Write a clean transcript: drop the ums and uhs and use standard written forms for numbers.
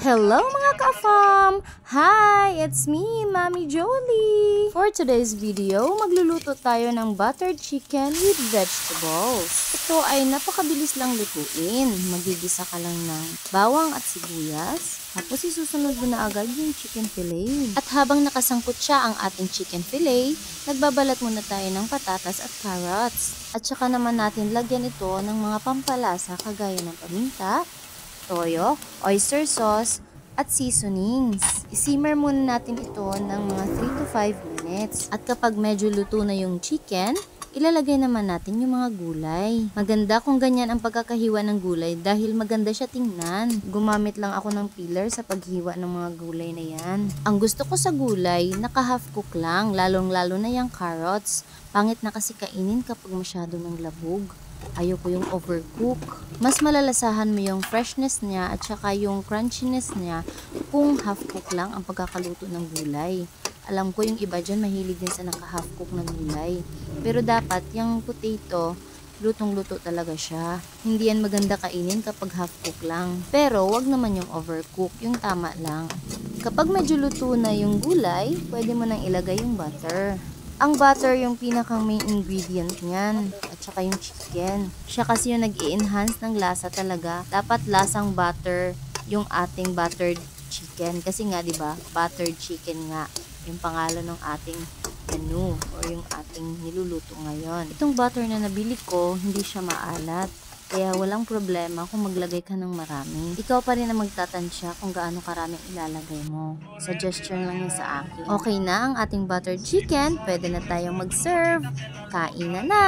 Hello mga ka-fam! Hi! It's me, Mami Jolie! For today's video, magluluto tayo ng buttered chicken with vegetables. Ito ay napakabilis lang lutuin. Magigisa ka lang ng bawang at sibuyas. Tapos isusunod mo na agad yung chicken fillet. At habang nakasangkot siya ang ating chicken fillet, nagbabalat muna tayo ng patatas at carrots. At saka naman natin lagyan ito ng mga pampalasa kagaya ng paminta, toyo, oyster sauce, at seasonings. I-simmer muna natin ito ng mga 3 to 5 minutes. At kapag medyo luto na yung chicken, ilalagay naman natin yung mga gulay. Maganda kung ganyan ang pagkakahiwa ng gulay dahil maganda siya tingnan. Gumamit lang ako ng peeler sa paghiwa ng mga gulay na yan. Ang gusto ko sa gulay, naka-half cook lang, lalong-lalo na yung carrots. Pangit na kasi kainin kapag masyado ng labog. Ayoko yung overcook. Mas malalasahan mo yung freshness niya at saka yung crunchiness niya kung half cook lang ang pagkakaluto ng gulay. Alam ko yung iba dyan mahilig din sa naka-half cook na gulay. Pero dapat yung potato, lutong-luto talaga siya. Hindi yan maganda kainin kapag half cook lang. Pero wag naman yung overcook, yung tama lang. Kapag medyo luto na yung gulay, pwede mo nang ilagay yung butter. Ang butter yung pinakang main ingredient niyan at saka yung chicken. Siya kasi yung nag-i-enhance ng lasa talaga. Dapat lasang butter yung ating buttered chicken. Kasi nga 'di ba, buttered chicken nga yung pangalan ng ating menu or yung ating niluluto ngayon. Itong butter na nabili ko, hindi siya maalat. Kaya walang problema kung maglagay ka ng marami. Ikaw pa rin ang magtatansya kung gaano karaming ilalagay mo. Suggestion lang yun sa akin. Okay na ang ating buttered chicken. Pwede na tayong mag-serve. Kain na na!